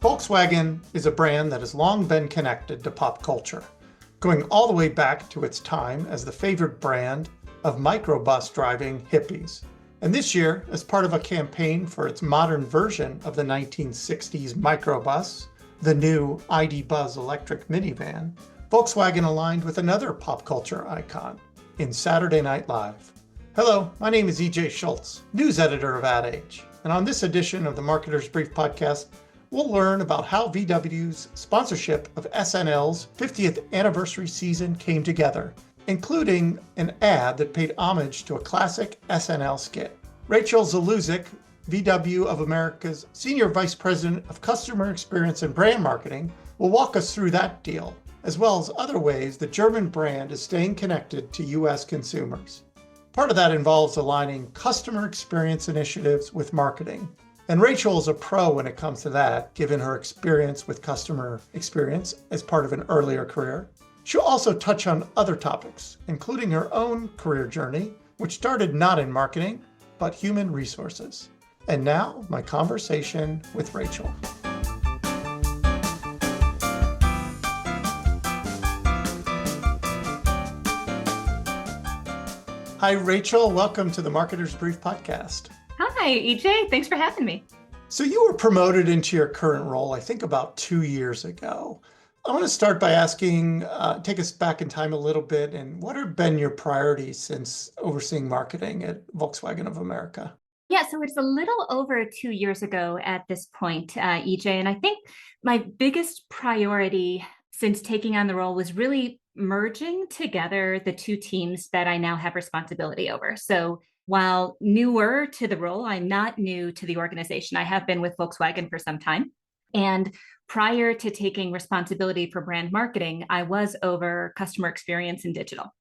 Volkswagen is a brand that has long been connected to pop culture, going all the way back to its time as the favorite brand of microbus driving hippies. And this year, as part of a campaign for its modern version of the 1960s microbus, the new ID. Buzz electric minivan, Volkswagen aligned with another pop culture icon in Saturday Night Live. Hello, my name is EJ Schultz, news editor of Ad Age, and on this edition of the Marketer's Brief podcast, we'll learn about how VW's sponsorship of SNL's 50th anniversary season came together, including an ad that paid homage to a classic SNL skit. Rachael Zaluzec, VW of America's Senior Vice President of Customer Experience and Brand Marketing, will walk us through that deal, as well as other ways the German brand is staying connected to U.S. consumers. Part of that involves aligning customer experience initiatives with marketing. And Rachael is a pro when it comes to that, given her experience with customer experience as part of an earlier career. She'll also touch on other topics, including her own career journey, which started not in marketing, but human resources. And now, my conversation with Rachael. Hi, Rachael. Welcome to the Marketer's Brief podcast. Hi, EJ. Thanks for having me. So you were promoted into your current role, I think about 2 years ago. I want to start by asking, take us back in time a little bit, and what have been your priorities since overseeing marketing at Volkswagen of America? Yeah, so it's a little over 2 years ago at this point, EJ, and I think my biggest priority since taking on the role was really merging together the two teams that I now have responsibility over. So while newer to the role, I'm not new to the organization. I have been with Volkswagen for some time. And prior to taking responsibility for brand marketing, I was over customer experience and digital.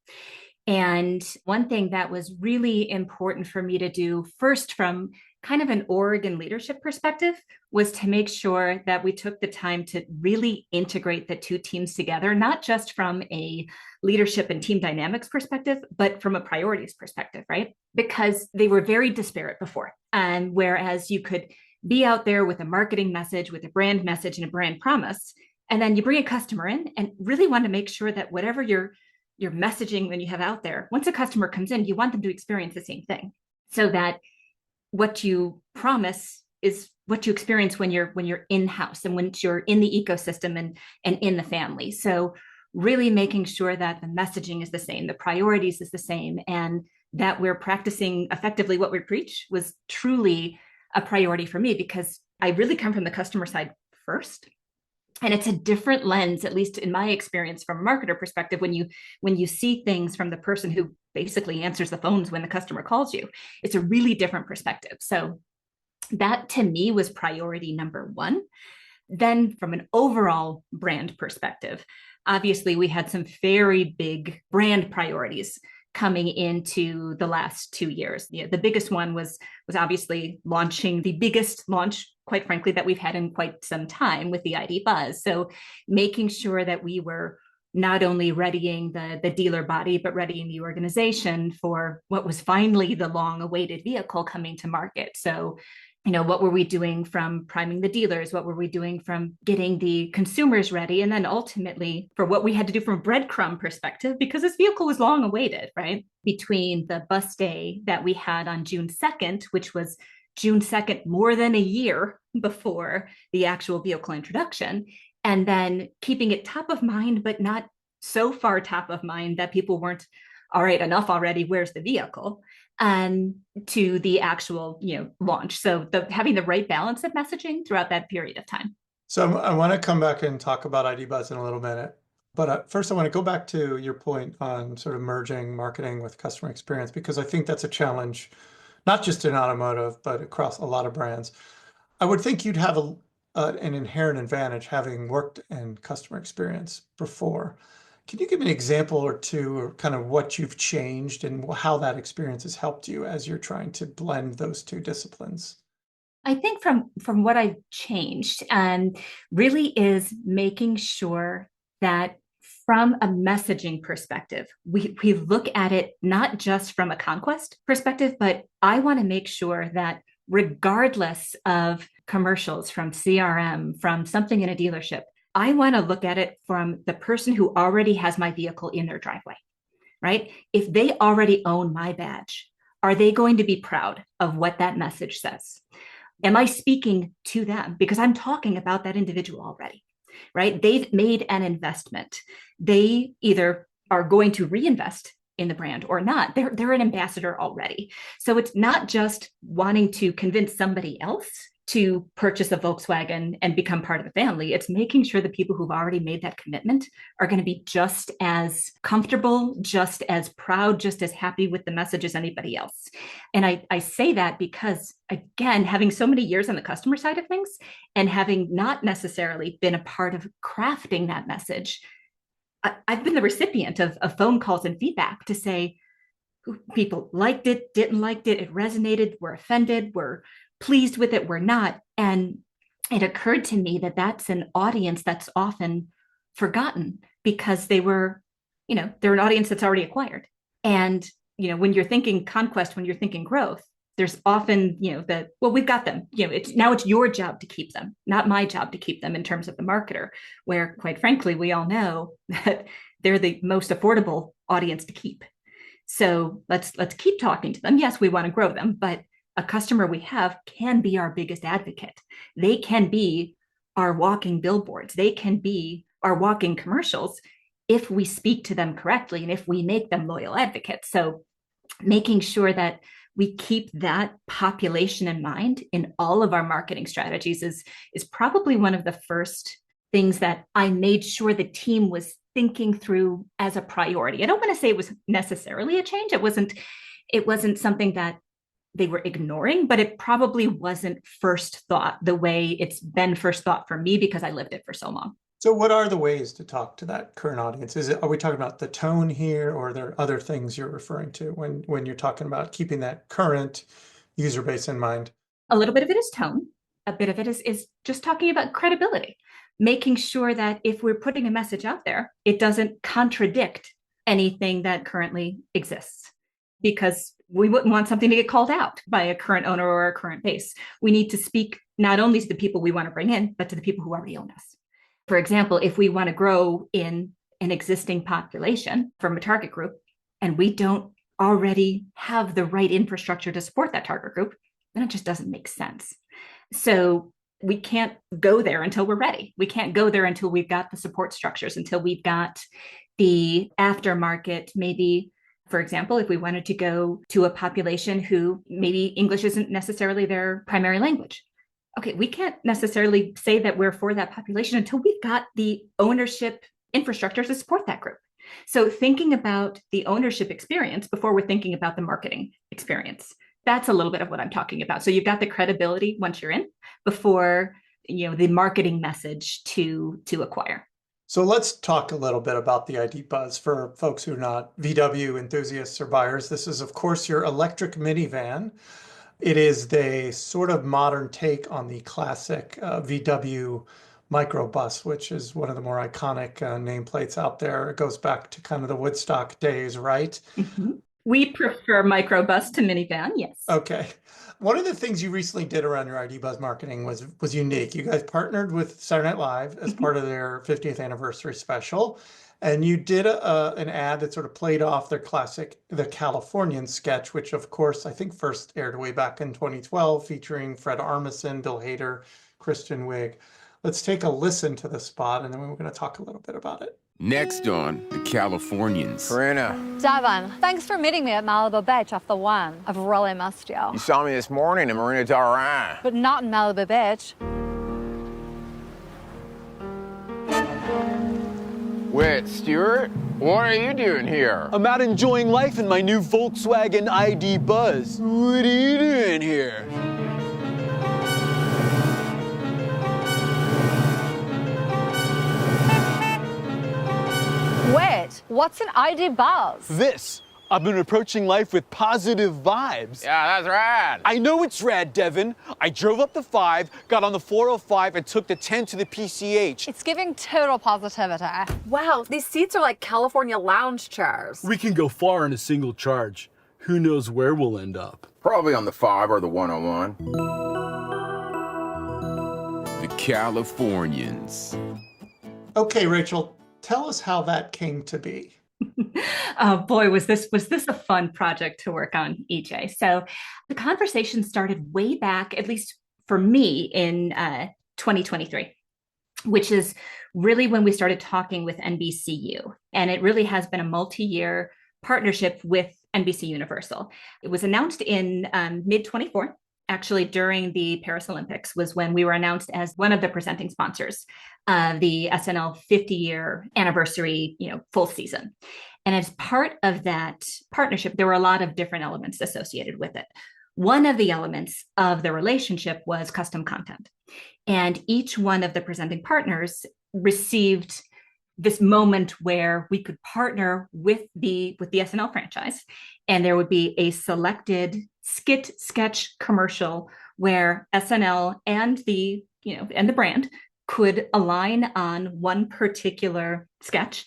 And one thing that was really important for me to do first from kind of an org and leadership perspective was to make sure that we took the time to really integrate the two teams together, not just from a leadership and team dynamics perspective, but from a priorities perspective, right? Because they were very disparate before. And whereas you could be out there with a marketing message, with a brand message and a brand promise, and then you bring a customer in and really want to make sure that whatever your messaging when you have out there, once a customer comes in, you want them to experience the same thing so that what you promise is what you experience when you're in-house and when you're in the ecosystem and in the family. So really making sure that the messaging is the same, the priorities is the same, and that we're practicing effectively what we preach was truly a priority for me because I really come from the customer side first. And it's a different lens, at least in my experience from a marketer perspective, when you see things from the person who basically answers the phones when the customer calls you. It's a really different perspective. So that to me was priority number one. Then from an overall brand perspective, obviously we had some very big brand priorities coming into the last 2 years. The biggest one was obviously launching the biggest launch, quite frankly, that we've had in quite some time with the ID. Buzz. So making sure that we were not only readying the dealer body, but readying the organization for what was finally the long-awaited vehicle coming to market. So what were we doing from priming the dealers? What were we doing from getting the consumers ready? And then ultimately for what we had to do from a breadcrumb perspective, because this vehicle was long awaited, right? Between the bus day that we had on June 2nd, which was June 2nd, more than a year before the actual vehicle introduction, and then keeping it top of mind, but not so far top of mind that people weren't, all right, enough already, where's the vehicle? To the actual, launch. So having the right balance of messaging throughout that period of time. So I want to come back and talk about ID. Buzz in a little minute. But first I want to go back to your point on sort of merging marketing with customer experience, because I think that's a challenge, not just in automotive, but across a lot of brands. I would think you'd have an inherent advantage having worked in customer experience before. Can you give me an example or two of kind of what you've changed and how that experience has helped you as you're trying to blend those two disciplines? I think from what I've changed really is making sure that from a messaging perspective, we look at it not just from a conquest perspective, but I want to make sure that regardless of commercials from CRM, from something in a dealership. I want to look at it from the person who already has my vehicle in their driveway, right? If they already own my badge, are they going to be proud of what that message says? Am I speaking to them? Because I'm talking about that individual already, right? They've made an investment. They either are going to reinvest in the brand or not. They're an ambassador already. So it's not just wanting to convince somebody else to purchase a Volkswagen and become part of the family. It's making sure the people who've already made that commitment are going to be just as comfortable, just as proud, just as happy with the message as anybody else. And I say that because, again, having so many years on the customer side of things and having not necessarily been a part of crafting that message, I've been the recipient of phone calls and feedback to say people liked it, didn't like it, it resonated, were offended, were pleased with it, were not. And it occurred to me that that's an audience that's often forgotten because they're an audience that's already acquired. And, when you're thinking conquest, when you're thinking growth, there's often, we've got them, it's your job to keep them, not my job to keep them in terms of the marketer, where quite frankly, we all know that they're the most affordable audience to keep. So let's keep talking to them. Yes, we want to grow them, but a customer we have can be our biggest advocate. They can be our walking billboards. They can be our walking commercials if we speak to them correctly and if we make them loyal advocates. So making sure that we keep that population in mind in all of our marketing strategies is probably one of the first things that I made sure the team was thinking through as a priority. I don't want to say it was necessarily a change. It wasn't something that they were ignoring, but it probably wasn't first thought the way it's been first thought for me because I lived it for so long. So what are the ways to talk to that current audience? Are we talking about the tone here, or are there other things you're referring to when you're talking about keeping that current user base in mind? A little bit of it is tone. A bit of it is just talking about credibility, making sure that if we're putting a message out there, it doesn't contradict anything that currently exists, because we wouldn't want something to get called out by a current owner or a current base. We need to speak not only to the people we want to bring in, but to the people who already own us. For example, if we want to grow in an existing population from a target group, and we don't already have the right infrastructure to support that target group, then it just doesn't make sense. So we can't go there until we're ready. We can't go there until we've got the support structures, until we've got the aftermarket. Maybe, for example, if we wanted to go to a population who maybe English isn't necessarily their primary language. Okay, we can't necessarily say that we're for that population until we've got the ownership infrastructure to support that group. So thinking about the ownership experience before we're thinking about the marketing experience, that's a little bit of what I'm talking about. So you've got the credibility once you're in before, the marketing message to acquire. So let's talk a little bit about the ID Buzz for folks who are not VW enthusiasts or buyers. This is, of course, your electric minivan. It is the sort of modern take on the classic VW microbus, which is one of the more iconic nameplates out there. It goes back to kind of the Woodstock days, right? Mm-hmm. We prefer microbus to minivan, yes. Okay. One of the things you recently did around your ID Buzz marketing was unique. You guys partnered with Saturday Night Live as part of their 50th anniversary special. And you did an ad that sort of played off their classic, The Californian sketch, which of course I think first aired way back in 2012, featuring Fred Armisen, Bill Hader, Kristen Wiig. Let's take a listen to the spot, and then we're going to talk a little bit about it. Next on The Californians. Karina. Devon, thanks for meeting me at Malibu Beach off the one. I've really missed you. You saw me this morning in Marina Del Rey. But not in Malibu Beach. Wait, Stuart? What are you doing here? I'm out enjoying life in my new Volkswagen ID Buzz. What are you doing here? Wait, what's an ID Buzz? This. I've been approaching life with positive vibes. Yeah, that's rad. I know it's rad, Devin. I drove up the 5, got on the 405, and took the 10 to the PCH. It's giving total positivity. Wow, these seats are like California lounge chairs. We can go far in a single charge. Who knows where we'll end up? Probably on the 5 or the 101. The Californians. Okay, Rachel, tell us how that came to be. Oh boy, was this a fun project to work on, EJ. So the conversation started way back, at least for me, in 2023, which is really when we started talking with NBCU. And it really has been a multi-year partnership with NBC Universal. It was announced in mid 24. Actually, during the Paris Olympics was when we were announced as one of the presenting sponsors of the SNL 50-year anniversary, full season. And as part of that partnership, there were a lot of different elements associated with it. One of the elements of the relationship was custom content. And each one of the presenting partners received this moment where we could partner with the SNL franchise, and there would be a selected skit, sketch, commercial where SNL and the brand could align on one particular sketch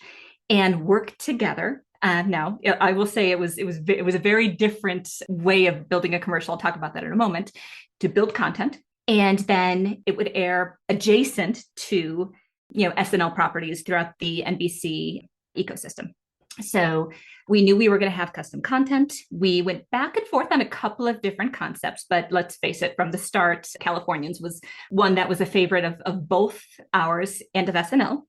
and work together. Now, I will say it was a very different way of building a commercial. I'll talk about that in a moment. To build content, and then it would air adjacent to SNL properties throughout the NBC ecosystem. So we knew we were going to have custom content. We went back and forth on a couple of different concepts, but let's face it, from the start, Californians was one that was a favorite of both ours and of SNL.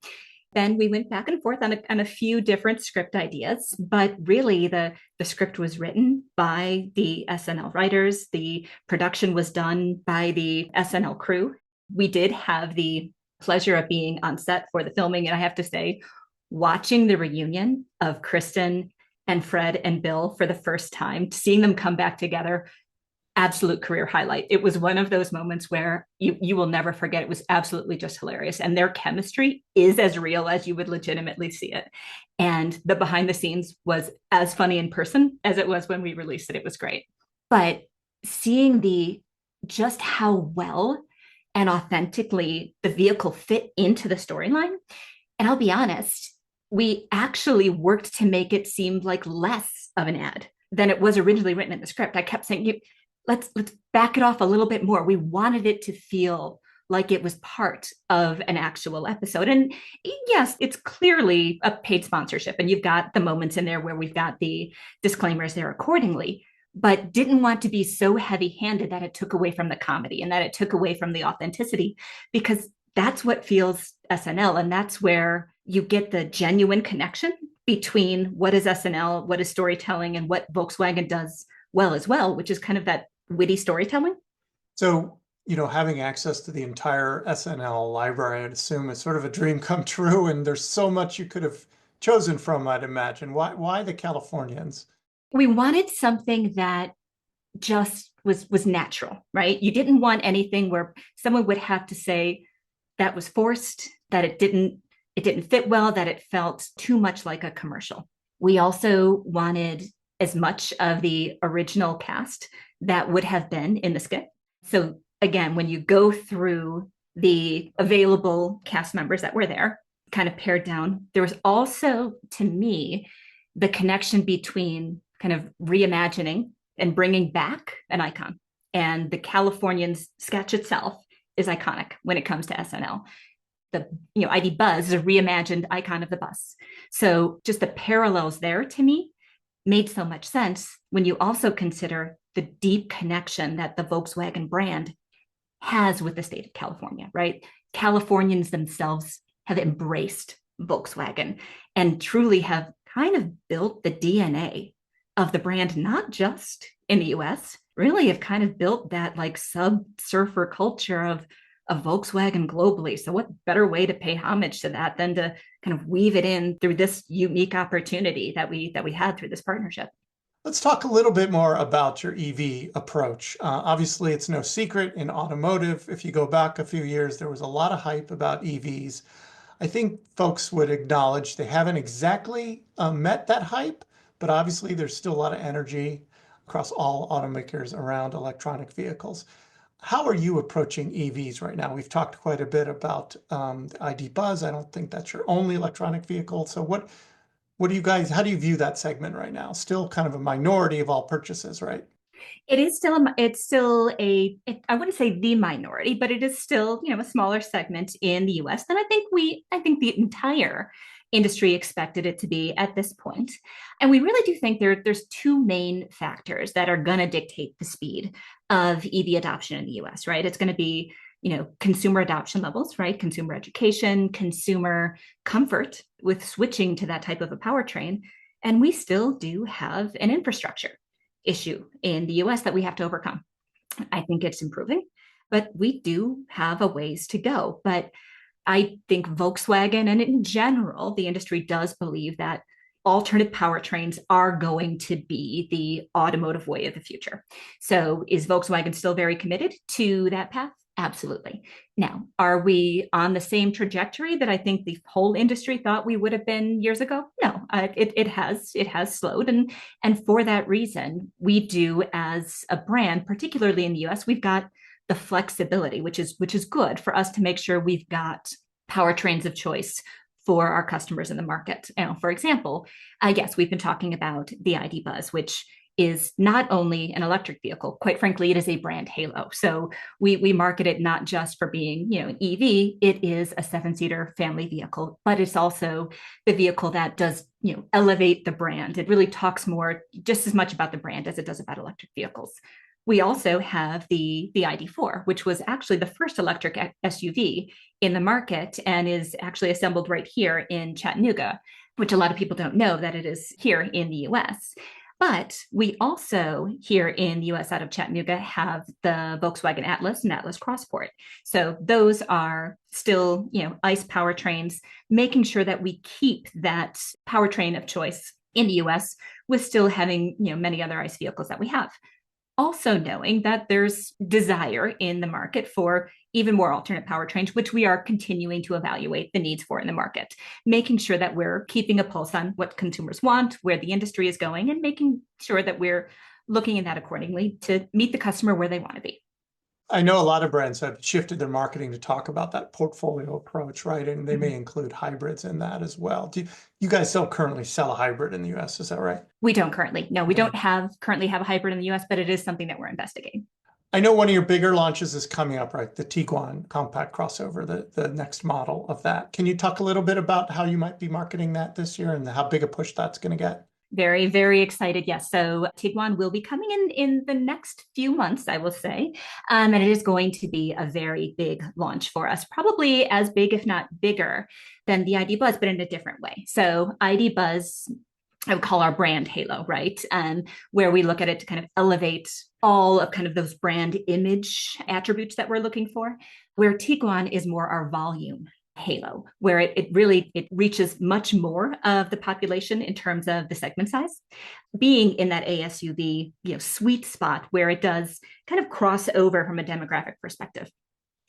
Then we went back and forth on a few different script ideas, but really the script was written by the SNL writers. The production was done by the SNL crew. We did have the pleasure of being on set for the filming, and I have to say, watching the reunion of Kristen and Fred and Bill for the first time, seeing them come back together, absolute career highlight. It was one of those moments where you will never forget. It was absolutely just hilarious. And their chemistry is as real as you would legitimately see it. And the behind the scenes was as funny in person as it was when we released it. It was great. But seeing just how well and authentically the vehicle fit into the storyline. And I'll be honest, we actually worked to make it seem like less of an ad than it was originally written in the script. I kept saying, let's back it off a little bit more. We wanted it to feel like it was part of an actual episode. And yes, it's clearly a paid sponsorship, and you've got the moments in there where we've got the disclaimers there accordingly, but didn't want to be so heavy-handed that it took away from the comedy and that it took away from the authenticity, because that's what feels SNL. And that's where you get the genuine connection between what is SNL, what is storytelling, and what Volkswagen does well as well, which is kind of that witty storytelling. So, having access to the entire SNL library, I'd assume, is sort of a dream come true. And there's so much you could have chosen from, I'd imagine. Why the Californians? We wanted something that just was natural, right? You didn't want anything where someone would have to say that was forced, that it didn't fit well, that it felt too much like a commercial. We also wanted as much of the original cast that would have been in the skit. So again, when you go through the available cast members that were there, kind of pared down, there was also, to me, the connection between kind of reimagining and bringing back an icon. And the Californians sketch itself is iconic when it comes to SNL. The ID Buzz is a reimagined icon of the bus. So just the parallels there, to me, made so much sense when you also consider the deep connection that the Volkswagen brand has with the state of California, right? Californians themselves have embraced Volkswagen and truly have kind of built the DNA of the brand, not just in the US, really have kind of built that like sub-surfer culture of Volkswagen globally. So what better way to pay homage to that than to kind of weave it in through this unique opportunity that we had through this partnership. Let's talk a little bit more about your EV approach. Obviously, it's no secret in automotive. If you go back a few years, there was a lot of hype about EVs. I think folks would acknowledge they haven't exactly met that hype, but obviously there's still a lot of energy across all automakers around electronic vehicles. How are you approaching EVs right now? We've talked quite a bit about the ID Buzz. I don't think that's your only electronic vehicle. So What do you guys, how do you view that segment right now? Still kind of a minority of all purchases, right? It is still I wouldn't say the minority, but it is still, a smaller segment in the US than I think the entire industry expected it to be at this point. And we really do think there's two main factors that are going to dictate the speed of EV adoption in the US, right? It's going to be, consumer adoption levels, right? Consumer education, consumer comfort with switching to that type of a powertrain. And we still do have an infrastructure issue in the US that we have to overcome. I think it's improving, but we do have a ways to go. But I think Volkswagen and in general, the industry does believe that alternate powertrains are going to be the automotive way of the future. So is Volkswagen still very committed to that path? Absolutely. Now, are we on the same trajectory that I think the whole industry thought we would have been years ago? No, it has slowed, and for that reason, we do as a brand, particularly in the U.S., we've got the flexibility, which is good for us to make sure we've got powertrains of choice for our customers in the market. For example, yes, we've been talking about the ID. Buzz, which is not only an electric vehicle, quite frankly, it is a brand halo. So we market it not just for being, an EV, it is a 7-seater family vehicle, but it's also the vehicle that does, elevate the brand. It really talks more, just as much about the brand as it does about electric vehicles. We also have the ID.4, which was actually the first electric SUV in the market and is actually assembled right here in Chattanooga, which a lot of people don't know that it is here in the US. But we also here in the US out of Chattanooga have the Volkswagen Atlas and Atlas Crossport. So those are still, ICE powertrains, making sure that we keep that powertrain of choice in the US with still having, many other ICE vehicles that we have. Also knowing that there's desire in the market for even more alternate powertrains, which we are continuing to evaluate the needs for in the market, making sure that we're keeping a pulse on what consumers want, where the industry is going, and making sure that we're looking at that accordingly to meet the customer where they want to be. I know a lot of brands have shifted their marketing to talk about that portfolio approach, right? And they may include hybrids in that as well. Do you guys still currently sell a hybrid in the US? Is that right? We don't currently. No, we don't currently have a hybrid in the US, but it is something that we're investigating. I know one of your bigger launches is coming up, right? The Tiguan compact crossover, the next model of that. Can you talk a little bit about how you might be marketing that this year and how big a push that's going to get? Very, very excited. Yes. So Tiguan will be coming in the next few months, I will say. And it is going to be a very big launch for us, probably as big, if not bigger, than the ID. Buzz, but in a different way. So ID. Buzz, I would call our brand halo, right? Where we look at it to kind of elevate all of kind of those brand image attributes that we're looking for, where Tiguan is more our volume halo, where it really reaches much more of the population in terms of the segment size, being in that ASUV sweet spot where it does kind of cross over from a demographic perspective.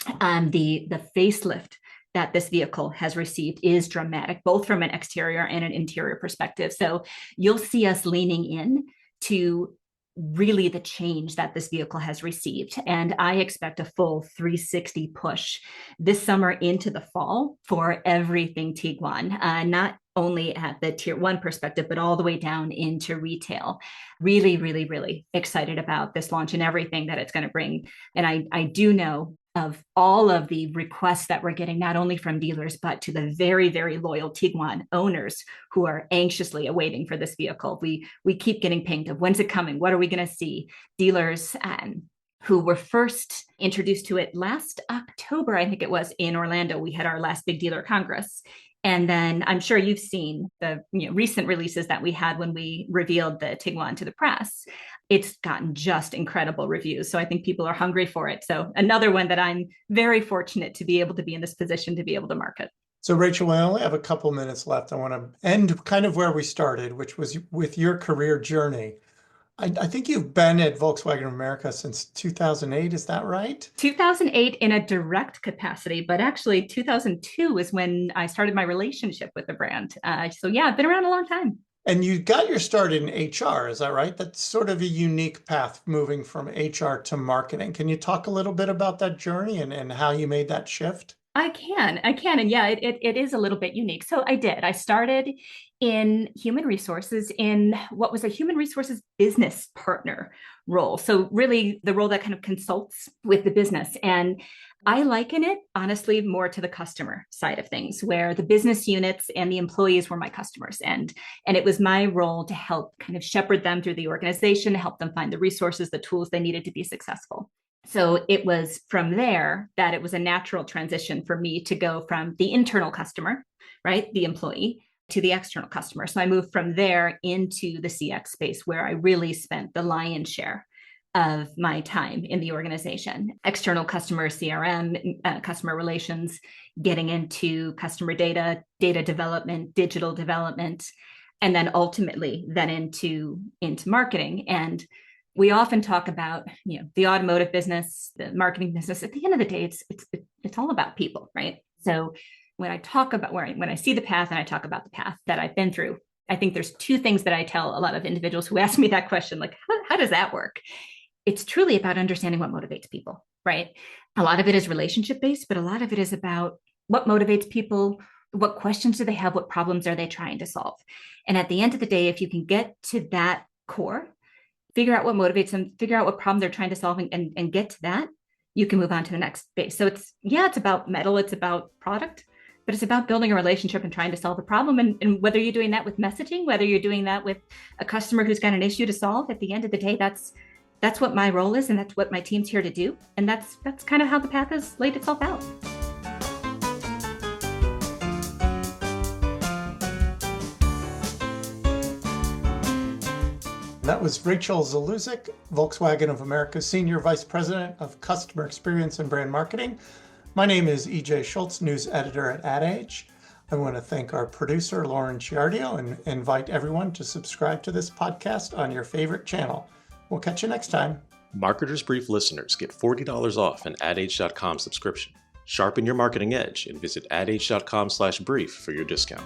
The facelift that this vehicle has received is dramatic, both from an exterior and an interior perspective. So you'll see us leaning in to really the change that this vehicle has received. And I expect a full 360 push this summer into the fall for everything Tiguan, not only at the tier 1 perspective, but all the way down into retail. Really, really, really excited about this launch and everything that it's going to bring. And I do know of all of the requests that we're getting, not only from dealers, but to the very, very loyal Tiguan owners who are anxiously awaiting for this vehicle. We keep getting pinged of when's it coming? What are we going to see? Dealers who were first introduced to it last October, I think it was, in Orlando. We had our last big dealer congress. And then I'm sure you've seen the recent releases that we had when we revealed the Tiguan to the press. It's gotten just incredible reviews. So I think people are hungry for it. So another one that I'm very fortunate to be able to be in this position to be able to market. So Rachel, we only have a couple minutes left. I want to end kind of where we started, which was with your career journey. I think you've been at Volkswagen America since 2008. Is that right? 2008 in a direct capacity, but actually 2002 is when I started my relationship with the brand. So yeah, I've been around a long time. And you got your start in HR, is that right? That's sort of a unique path moving from HR to marketing. Can you talk a little bit about that journey and how you made that shift? I can. And yeah, it is a little bit unique. So I started in human resources, in what was a human resources business partner role. So really the role that kind of consults with the business. And I liken it, honestly, more to the customer side of things, where the business units and the employees were my customers. And it was my role to help kind of shepherd them through the organization, help them find the resources, the tools they needed to be successful. So it was from there that it was a natural transition for me to go from the internal customer, right, the employee, to the external customer. So I moved from there into the CX space, where I really spent the lion's share of my time in the organization. External customer CRM, customer relations, getting into customer data, data development, digital development, and then ultimately then into marketing. And we often talk about, the automotive business, the marketing business. At the end of the day, it's all about people, right? So when I talk about when I see the path and I talk about the path that I've been through, I think there's two things that I tell a lot of individuals who ask me that question, like, how does that work? It's truly about understanding what motivates people, right? A lot of it is relationship based, but a lot of it is about what motivates people, what questions do they have, what problems are they trying to solve? And at the end of the day, if you can get to that core, figure out what motivates them, figure out what problem they're trying to solve, and get to that, you can move on to the next base. So it's about metal, it's about product, but it's about building a relationship and trying to solve a problem. And whether you're doing that with messaging, whether you're doing that with a customer who's got an issue to solve, at the end of the day, that's what my role is, and that's what my team's here to do. And that's kind of how the path has laid itself out. That was Rachael Zaluzec, Volkswagen of America's Senior Vice President of Customer Experience and Brand Marketing. My name is EJ Schultz, News Editor at Ad Age. I want to thank our producer, Lauren Ciardio, and invite everyone to subscribe to this podcast on your favorite channel. We'll catch you next time. Marketers Brief listeners get $40 off an adage.com subscription. Sharpen your marketing edge and visit adage.com/brief for your discount.